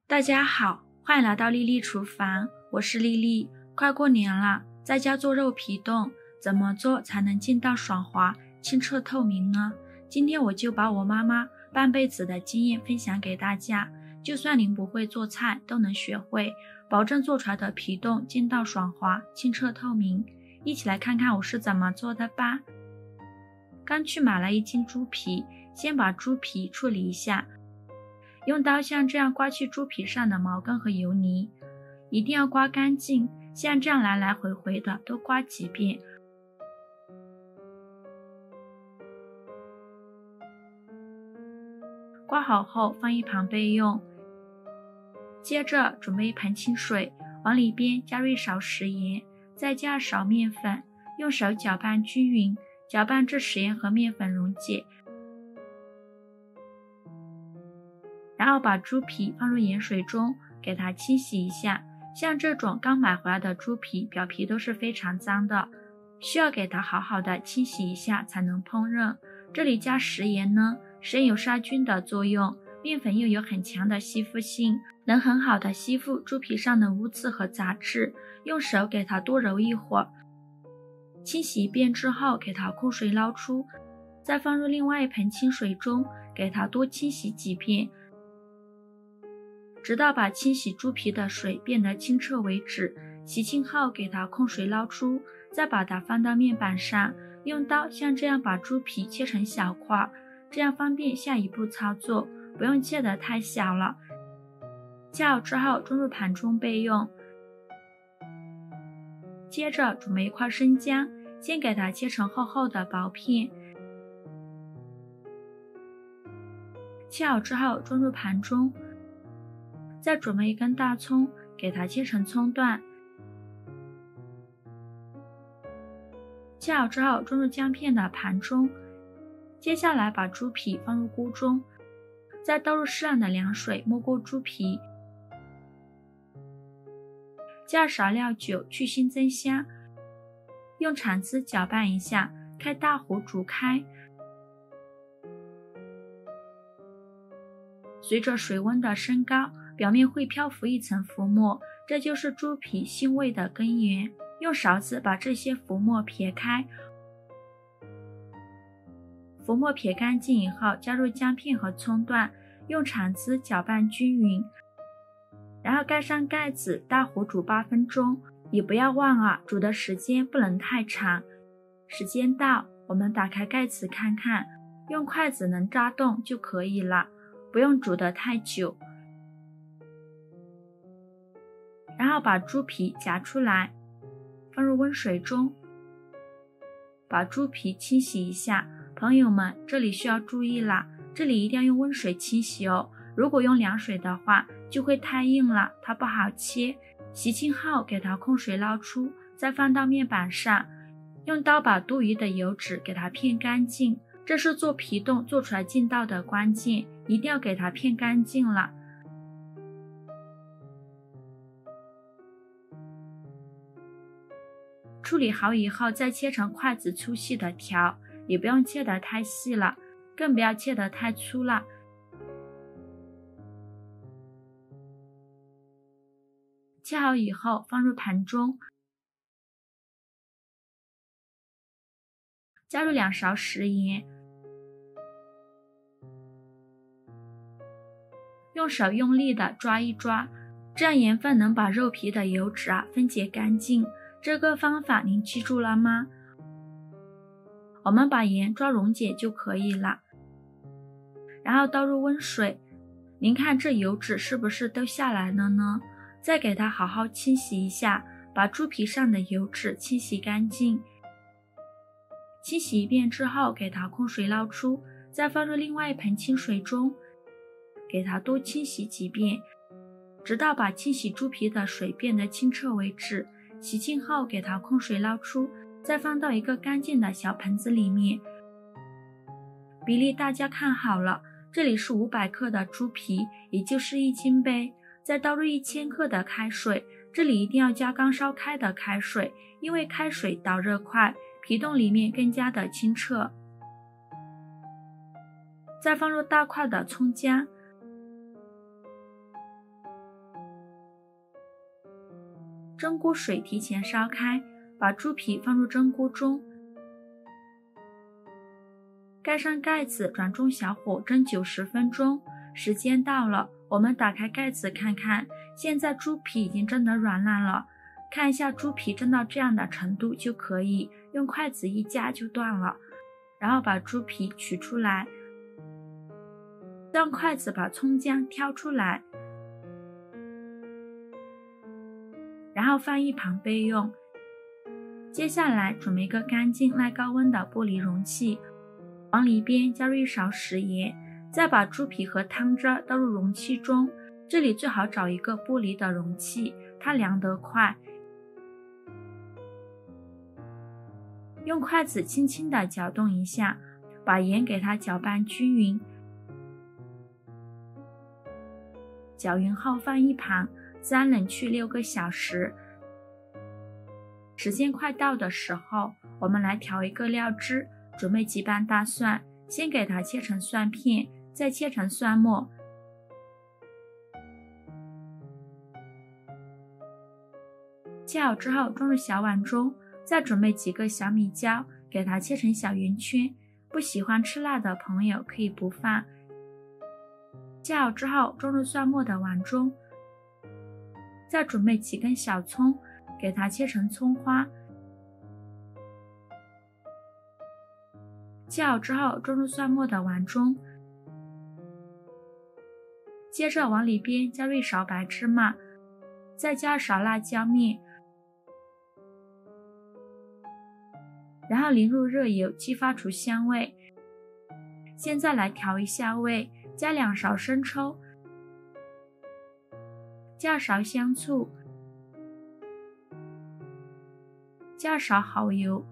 大家好，欢迎来到丽丽厨房，我是丽丽。快过年了，在家做肉皮冻，怎么做才能劲道爽滑、清澈透明呢？今天我就把我妈妈半辈子的经验分享给大家，就算您不会做菜，都能学会，保证做出来的皮冻劲道爽滑、清澈透明。一起来看看我是怎么做的吧。刚去买了1斤猪皮，先把猪皮处理一下，用刀像这样刮去猪皮上的毛根和油泥，一定要刮干净，像这样来来回回的多刮几遍。刮好后放一旁备用。接着准备一盆清水，往里边加入1勺食盐，再加2勺面粉，用手搅拌均匀，搅拌至食盐和面粉溶解。然后把猪皮放入盐水中，给它清洗一下。像这种刚买回来的猪皮，表皮都是非常脏的，需要给它好好的清洗一下才能烹饪。这里加食盐呢，食盐有杀菌的作用，面粉又有很强的吸附性，能很好的吸附猪皮上的污渍和杂质。用手给它多揉一会儿，清洗一遍之后给它控水捞出，再放入另外一盆清水中，给它多清洗几遍，直到把清洗猪皮的水变得清澈为止。洗净后给它控水捞出，再把它放到面板上，用刀像这样把猪皮切成小块，这样方便下一步操作，不用切得太小了。切好之后装入盘中备用。接着准备1块生姜，先给它切成厚厚的薄片，切好之后装入盘中。再准备1根大葱，给它切成葱段，切好之后装入姜片的盘中。接下来把猪皮放入锅中，再倒入适量的凉水没过猪皮，加少料酒去腥增香，用铲子搅拌一下，开大火煮开。随着水温的升高，表面会漂浮一层浮沫，这就是猪皮腥味的根源。用勺子把这些浮沫撇开，浮沫撇干净以后，加入姜片和葱段，用铲子搅拌均匀，然后盖上盖子，大火煮8分钟。也不要忘了，煮的时间不能太长。时间到，我们打开盖子看看，用筷子能扎动就可以了，不用煮得太久。然后把猪皮夹出来，放入温水中，把猪皮清洗一下。朋友们，这里需要注意啦，这里一定要用温水清洗哦，如果用凉水的话就会太硬了，它不好切。洗净后给它控水捞出，再放到面板上，用刀把多余的油脂给它片干净，这是做皮冻做出来劲道的关键，一定要给它片干净了。处理好以后再切成筷子粗细的条，也不用切得太细了，更不要切得太粗了。切好以后放入盘中，加入2勺食盐，用手用力的抓一抓，这样盐分能把肉皮的油脂分解干净。这个方法您记住了吗？我们把盐抓溶解就可以了。然后倒入温水，您看这油脂是不是都下来了呢？再给它好好清洗一下，把猪皮上的油脂清洗干净。清洗一遍之后给它控水捞出，再放入另外一盆清水中，给它多清洗几遍，直到把清洗猪皮的水变得清澈为止。洗净后给它控水捞出，再放到一个干净的小盆子里面。比例大家看好了，这里是500克的猪皮，也就是1斤呗。再倒入1000克的开水，这里一定要加刚烧开的开水，因为开水导热快，皮冻里面更加的清澈。再放入大块的葱姜，蒸锅水提前烧开，把猪皮放入蒸锅中，盖上盖子，转中小火蒸90分钟。时间到了，我们打开盖子看看，现在猪皮已经蒸得软烂了。看一下猪皮蒸到这样的程度就可以，用筷子一夹就断了。然后把猪皮取出来，用筷子把葱姜挑出来，然后放一旁备用。接下来准备一个干净耐高温的玻璃容器，往里边加入1勺食盐，再把猪皮和汤汁倒入容器中。这里最好找一个玻璃的容器，它凉得快。用筷子轻轻地搅动一下，把盐给它搅拌均匀。搅匀后放一旁，自然冷却6个小时。时间快到的时候，我们来调一个料汁，准备几瓣大蒜，先给它切成蒜片，再切成蒜末。切好之后装入小碗中，再准备几个小米椒，给它切成小圆圈，不喜欢吃辣的朋友可以不放。切好之后装入蒜末的碗中，再准备几根小葱，给它切成葱花。切好之后装入蒜末的碗中，接着往里边加入1勺白芝麻，再加2勺辣椒面，然后淋入热油，激发出香味。现在来调一下味，加2勺生抽，加2勺香醋，加2勺蚝油，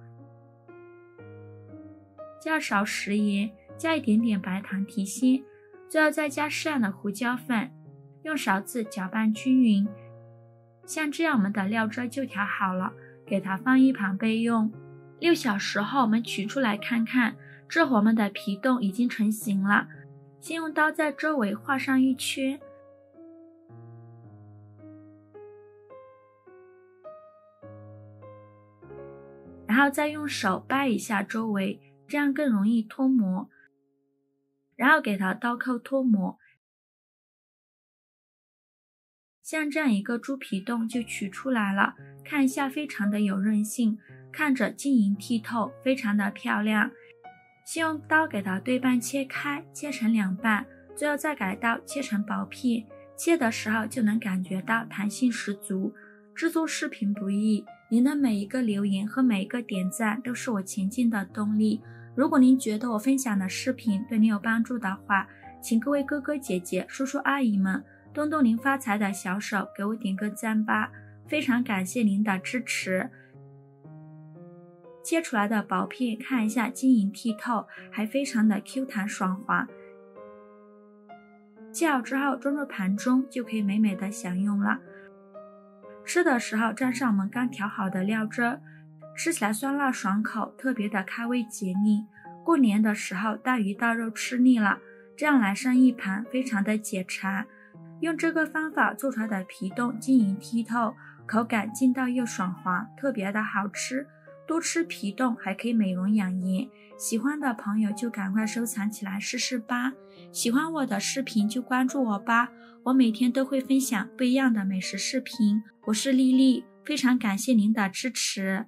加2勺食盐，加一点点白糖提鲜，最后再加适量的胡椒粉，用勺子搅拌均匀。像这样我们的料汁就调好了，给它放一旁备用。6小时后我们取出来看看，这会我们的皮冻已经成型了。先用刀在周围画上1圈，然后再用手掰一下周围，这样更容易脱模。然后给它刀扣脱模。像这样一个猪皮冻就取出来了，看一下非常的有韧性，看着晶莹剔透，非常的漂亮。先用刀给它对半切开，切成2半，最后再改刀切成薄片，切的时候就能感觉到弹性十足。制作视频不易，您的每一个留言和每一个点赞都是我前进的动力。如果您觉得我分享的视频对您有帮助的话，请各位哥哥姐姐、叔叔阿姨们动动您发财的小手，给我点个赞吧，非常感谢您的支持。切出来的薄片看一下晶莹剔透，还非常的 Q 弹爽滑。切好之后装入盘中，就可以美美的享用了。吃的时候蘸上我们刚调好的料汁，吃起来酸辣爽口，特别的开胃解腻。过年的时候大鱼大肉吃腻了，这样来上一盘非常的解馋。用这个方法做出来的皮冻晶莹剔透，口感劲道又爽滑，特别的好吃。多吃皮冻还可以美容养颜，喜欢的朋友就赶快收藏起来试试吧。喜欢我的视频就关注我吧，我每天都会分享不一样的美食视频。我是丽丽，非常感谢您的支持。